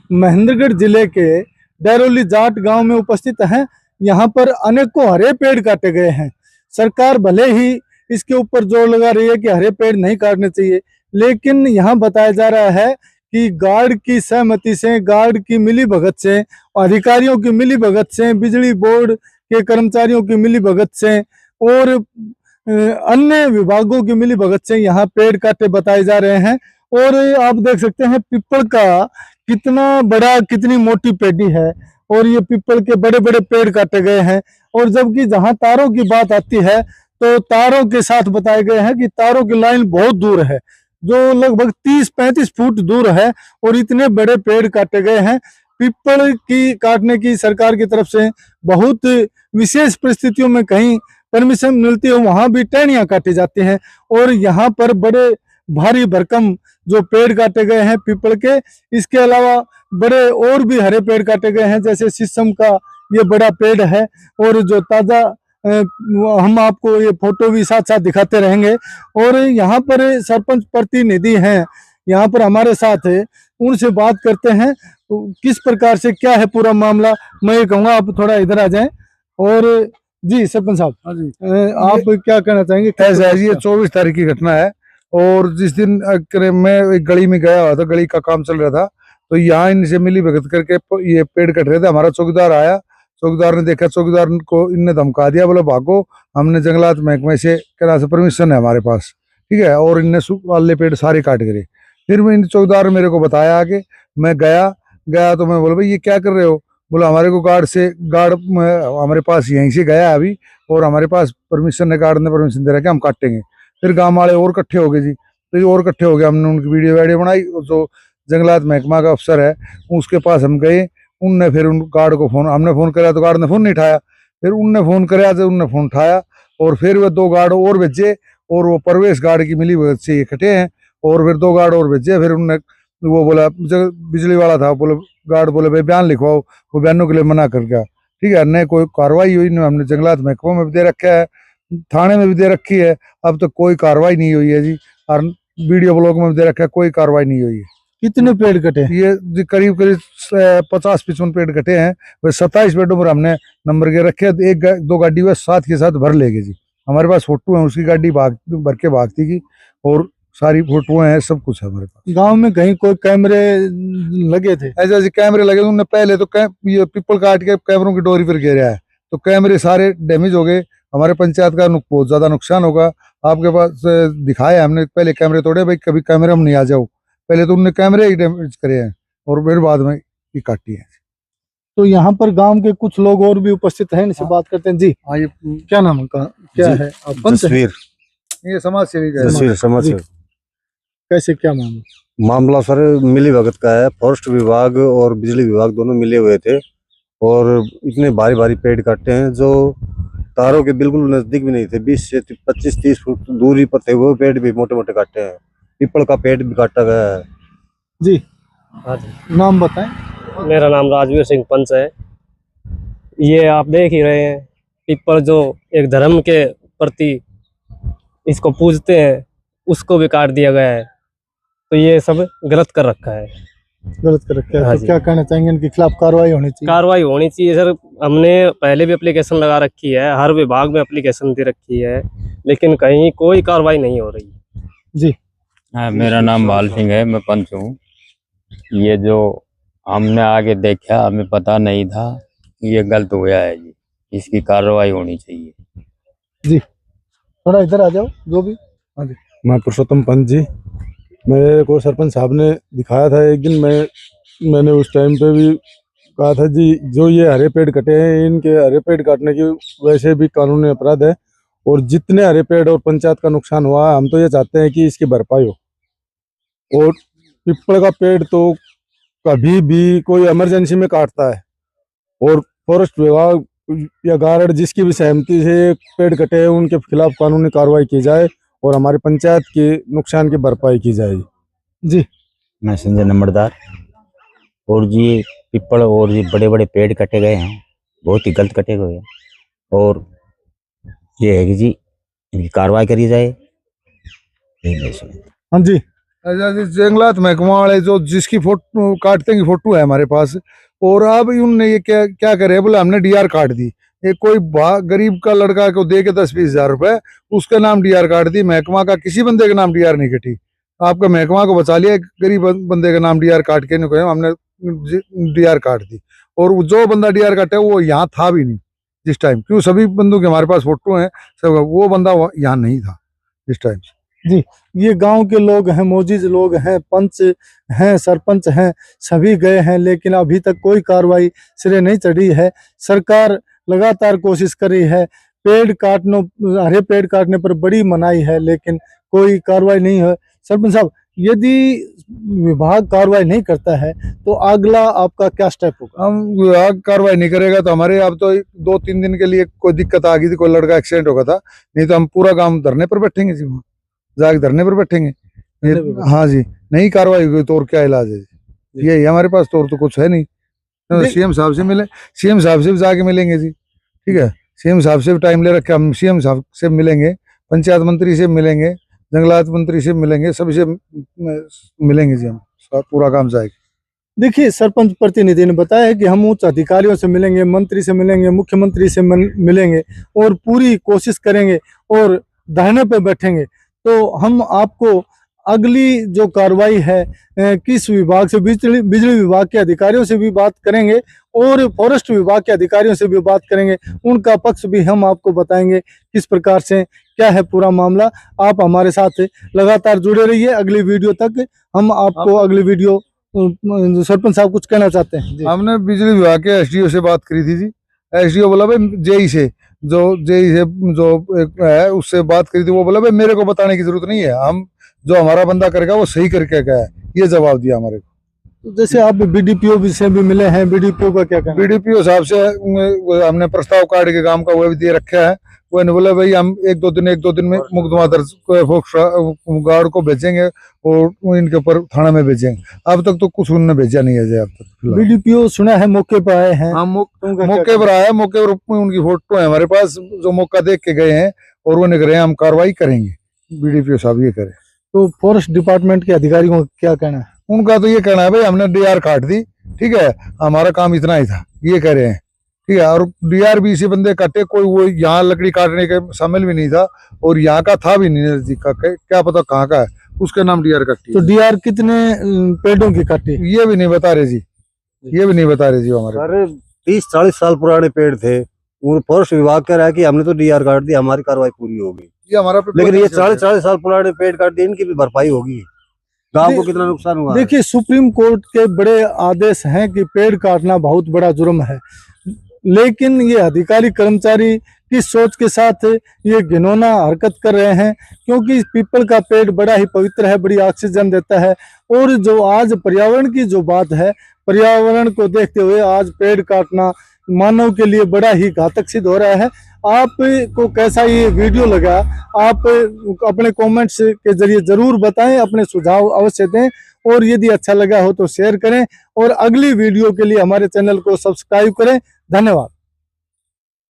महेंद्रगढ़ जिले के डैरोली जाट गांव में उपस्थित हैं। यहाँ पर अनेकों हरे पेड़ काटे गए हैं। सरकार भले ही इसके ऊपर जोर लगा रही है कि हरे पेड़ नहीं काटने चाहिए, लेकिन यहाँ बताया जा रहा है कि गार्ड की सहमति से, गार्ड की मिलीभगत से, अधिकारियों की मिलीभगत से, बिजली बोर्ड के कर्मचारियों की मिलीभगत से और अन्य विभागों की मिलीभगत से यहाँ पेड़ काटे बताए जा रहे हैं। और आप देख सकते हैं पीपल का कितना बड़ा, कितनी मोटी पेड़ी है और ये पीपल के बड़े बड़े पेड़ काटे गए हैं। और जबकि जहां तारों की बात आती है तो तारों के साथ बताए गए हैं कि तारों की लाइन बहुत दूर है, जो लगभग 30-35 फुट दूर है और इतने बड़े पेड़ काटे गए हैं। पीपल की काटने की सरकार की तरफ से बहुत विशेष परिस्थितियों में कहीं परमिशन मिलती है, वहां भी टहनियां काटी जाती हैं। और यहाँ पर बड़े भारी भरकम जो पेड़ काटे गए हैं पीपल के, इसके अलावा बड़े और भी हरे पेड़ काटे गए हैं, जैसे शीशम का ये बड़ा पेड़ है। और जो ताजा हम आपको ये फोटो भी साथ साथ दिखाते रहेंगे। और यहाँ पर सरपंच प्रतिनिधि हैं, यहाँ पर हमारे साथ है, उनसे बात करते हैं किस प्रकार से क्या है पूरा मामला। मैं ये कहूँगा आप थोड़ा इधर आ जाएं। और जी सरपंच साहब, आप क्या कहना चाहेंगे? ऐसा है, ये 24 तारीख की घटना है। और जिस दिन मैं एक गली में गया हुआ था, गली का काम चल रहा था, तो यहाँ इनसे मिली भगत करके ये पेड़ कट रहे थे। हमारा चौकीदार आया, चौकीदार ने देखा, चौकीदार को इनने धमका दिया, बोले भागो, हमने जंगलात महकमे से क्या से परमिशन है हमारे पास, ठीक है। और इनने वाले पेड़ सारे काट करे। फिर मैं चौकीदार ने मेरे को बताया कि मैं गया तो मैं बोला भाई ये क्या कर रहे हो? बोला हमारे को गार्ड हमारे पास यहीं से गया अभी और हमारे पास परमिशन है, गार्ड ने परमिशन दे रहा है, हम काटेंगे। फिर गांव वाले और इकट्ठे हो गए जी, तो ये और इकट्ठे हो गए, हमने उनकी वीडियो बनाई। जो जंगलात महकमा का अफसर है उसके पास हम गए, उनने फिर उन गार्ड को हमने फोन कराया तो गार्ड ने फोन नहीं उठाया। फिर उनने फोन कराया तो उनने फोन उठाया और फिर वो 2 गार्ड और भेजे और वो प्रवेश गार्ड की मिली भगत से इकट्ठे हैं और फिर 2 गार्ड और भेजे। फिर उनने वो बोला, बिजली वाला था, बोले गार्ड बोले भाई बयान लिखवाओ, वो बयानों के लिए मना कर गया, ठीक है। न कोई कार्रवाई हुई, न हमने जंगलात महकमा में भी दे रखा है, थाने में भी दे रखी है, अब तक कोई कार्रवाई नहीं हुई है जी। और वीडियो ब्लॉग में भी दे रखा है, कोई कार्रवाई नहीं हुई है। कितने पेड़ कटे? ये करीब 50-55 पेड़ कटे हैं। वह 27 पेड़ों पर हमने नंबर के रखे। 1-2 गाड़ी वह साथ के साथ भर लेगी जी। हमारे पास फोटो है, उसकी गाड़ी भर के भागती की और सारी फोटो हैं, सब कुछ है हमारे पास। गांव में कहीं कोई कैमरे लगे थे? ऐसे कैमरे लगे थे, उन्होंने पहले तो ये पीपल काट के कैमरों की डोरी पर घेरा है, तो कैमरे सारे डैमेज हो गए। हमारे पंचायत का बहुत ज्यादा नुकसान होगा। आपके पास दिखाया हमने, पहले कैमरे तोड़े, भाई कभी कैमरे में नहीं आ जाओ। पहले तो उनने कैमरे ही डैमेज करे हैं और फिर बाद में ये काटी है। तो यहाँ पर गांव के कुछ लोग और भी उपस्थित हैं, इनसे बात करते हैं। जी हाँ, ये क्या नाम है, क्या है? तस्वीर, ये समाज सेवी कैसे, क्या मामला सर मिली भगत का है। फॉरेस्ट विभाग और बिजली विभाग दोनों मिले हुए थे और इतने भारी भारी पेड़ काटे हैं जो तारों के बिल्कुल नजदीक भी नहीं थे। 20 से 25-30 फुट दूरी पर थे वो पेड़ भी मोटे मोटे काटे हैं। पीपल का पेड़ भी काटा गया है जी। हाँ जी, नाम बताएं। मेरा नाम राजवीर सिंह पंच है। ये आप देख ही रहे हैं, पीपल जो एक धर्म के प्रति इसको पूजते हैं, उसको भी काट दिया गया है। तो ये सब गलत कर रखा है। गलत कर रखा है। हाँ तो क्या कहना चाहेंगे, इनके खिलाफ कार्रवाई होनी चाहिए? कार्रवाई होनी चाहिए सर। हमने पहले भी एप्लीकेशन लगा रखी है, हर विभाग में एप्लीकेशन दे रखी है, लेकिन कहीं कोई कार्रवाई नहीं हो रही। जी हाँ, मेरा नाम बाल सिंह है, मैं पंच हूँ। ये जो हमने आगे देखा, हमें पता नहीं था, ये गलत हुआ है जी, इसकी कार्रवाई होनी चाहिए जी। थोड़ा इधर आ जाओ जो भी। हाँ जी। मैं पुरुषोत्तम पंत जी। मेरे को सरपंच साहब ने दिखाया था एक दिन, मैंने उस टाइम पे भी कहा था जी, जो ये हरे पेड़ कटे हैं, इनके हरे पेड़ काटने की वैसे भी कानूनी अपराध है और जितने हरे पेड़ और पंचायत का नुकसान हुआ है, हम तो ये चाहते हैं कि इसकी भरपाई हो। और पीपल का पेड़ तो कभी भी कोई इमरजेंसी में काटता है और फॉरेस्ट विभाग या गार्ड जिसकी भी सहमति से पेड़ कटे हैं उनके खिलाफ कानूनी कार्रवाई की जाए और हमारी पंचायत के नुकसान की भरपाई की जाए जी। मैं संजय नंबरदार। और जी पीपल और ये बड़े बड़े पेड़ कटे गए हैं, बहुत ही गलत कटे गए हैं और ये है कि जी इनकी कार्रवाई करी जाए। हाँ जी, जंगलात महकमा वाले जो जिसकी फोटो काटते की फोटो है हमारे पास, और अब उनने ये क्या क्या करे, बोले हमने डीआर काट दी। ये कोई गरीब का लड़का को दे के 10-20 हजार रुपए उसके नाम डीआर काट दी, महकमा का किसी बंदे के नाम डीआर नहीं कटी। आपका महकमा को बचा लिया, गरीब बंदे का नाम डीआर काट के नहीं कहे हमने डीआर काट दी। और जो बंदा डीआर काटे वो यहाँ था भी नहीं जिस टाइम, क्यों सभी बंदों के हमारे पास फोटो हैं सब, वो बंदा यहाँ नहीं था जिस टाइम। जी, ये गांव के लोग हैं, मोजिज लोग हैं, पंच हैं, सरपंच हैं, सभी गए हैं, लेकिन अभी तक कोई कार्रवाई सिरे नहीं चढ़ी है। सरकार लगातार कोशिश कर रही है, हरे पेड़ काटने पर बड़ी मनाही है, लेकिन कोई कार्रवाई नहीं है। सरपंच साहब, यदि विभाग कार्रवाई नहीं करता है तो अगला आपका क्या स्टेप होगा? हम विभाग कार्रवाई नहीं करेगा तो हमारे अब तो 2-3 दिन के लिए कोई दिक्कत आ गई थी, कोई लड़का एक्सीडेंट हो गया था, नहीं तो हम पूरा काम धरने पर बैठेंगे जी, वहाँ जाके धरने पर बैठेंगे। हाँ जी, नहीं कार्रवाई हुई तो और क्या इलाज है, यही हमारे पास तो और तो कुछ है नहीं। सीएम साहब से मिले, सीएम साहब से भी जाके मिलेंगे जी, ठीक है, सीएम साहब से भी टाइम ले रखे, हम सीएम साहब से मिलेंगे, पंचायत मंत्री से मिलेंगे, जंगलात मंत्री से मिलेंगे, सभी से मिलेंगे जी, हम पूरा काम जाएगा। देखिए, सरपंच प्रतिनिधि ने बताया है कि हम उच्च अधिकारियों से मिलेंगे, मंत्री से मिलेंगे, मुख्यमंत्री से मिलेंगे और पूरी कोशिश करेंगे और धरने पर बैठेंगे। तो हम आपको अगली जो कार्रवाई है किस विभाग से, बिजली विभाग के अधिकारियों से भी बात करेंगे और फॉरेस्ट विभाग के अधिकारियों से भी बात करेंगे, उनका पक्ष भी हम आपको बताएंगे किस प्रकार से क्या है पूरा मामला। आप हमारे साथ लगातार जुड़े रहिए, अगली वीडियो तक हम आपको अगली वीडियो। सरपंच साहब कुछ कहना चाहते हैं? हमने बिजली विभाग के एसडीओ से बात करी थी जी, एसडीओ बोला भाई जेई से जो एक है उससे बात करी थी, वो बोला भाई मेरे को बताने की जरूरत नहीं है, हम जो हमारा बंदा करेगा वो सही करके गया है, ये जवाब दिया हमारे को। जैसे आप बीडीपीओ से भी मिले हैं, बीडीपीओ का क्या कहना? बीडीपीओ साहब से हमने प्रस्ताव कार्ड के काम का वो भी दे रखा है, वो ने बोला भाई हम एक दो दिन में मुकदमा दर्ज गार्ड को भेजेंगे और इनके ऊपर थाना में भेजेंगे। अब तक तो कुछ उन्होंने भेजा नहीं है अब तक। बीडीपीओ सुना है मौके पर आए हैं? हाँ, मौके पर आया, मौके पर उनकी फोटो है हमारे पास, जो मौका देख के गए हैं और वो निकले हम कार्रवाई करेंगे, बीडीपीओ साहब ये करे। तो फॉरेस्ट डिपार्टमेंट के अधिकारियों का क्या कहना है? उनका तो ये कहना है भाई हमने डीआर काट दी, ठीक है, हमारा काम इतना ही था, ये कह रहे हैं, ठीक है। और डीआर भी इसी बंदे काटे, कोई वो यहाँ लकड़ी काटने के शामिल भी नहीं था और यहाँ का था भी नहीं नजदीक का, क्या पता कहाँ का है, उसके नाम डीआर काटी। तो डीआर कितने पेड़ों की काटी ये भी नहीं बता रहे जी, ये भी नहीं बता रहे जी हमारे। सारे 30-40 साल पुराने पेड़ थे, फॉरेस्ट विभाग कह रहा है कि हमने तो डीआर काट दी, हमारी कार्रवाई पूरी होगी, ये हमारा, लेकिन ये 40 साल पुराने पेड़ काट दिए, इनकी भी भरपाई होगी। गांव को कितना नुकसान हुआ? देखिए, सुप्रीम कोर्ट के बड़े आदेश हैं कि पेड़ काटना बहुत बड़ा जुर्म है, लेकिन ये अधिकारी कर्मचारी किस सोच के साथ ये घिनौना हरकत कर रहे हैं, क्योंकि पीपल का पेड़ बड़ा ही पवित्र है, बड़ी ऑक्सीजन देता है। और जो आज पर्यावरण की जो बात है, पर्यावरण को देखते हुए आज पेड़ काटना मानव के लिए बड़ा ही घातक सिद्ध हो रहा है। आपको कैसा ये वीडियो लगा, आप अपने कमेंट्स के जरिए जरूर बताएं, अपने सुझाव अवश्य दें और यदि अच्छा लगा हो तो शेयर करें और अगली वीडियो के लिए हमारे चैनल को सब्सक्राइब करें। धन्यवाद।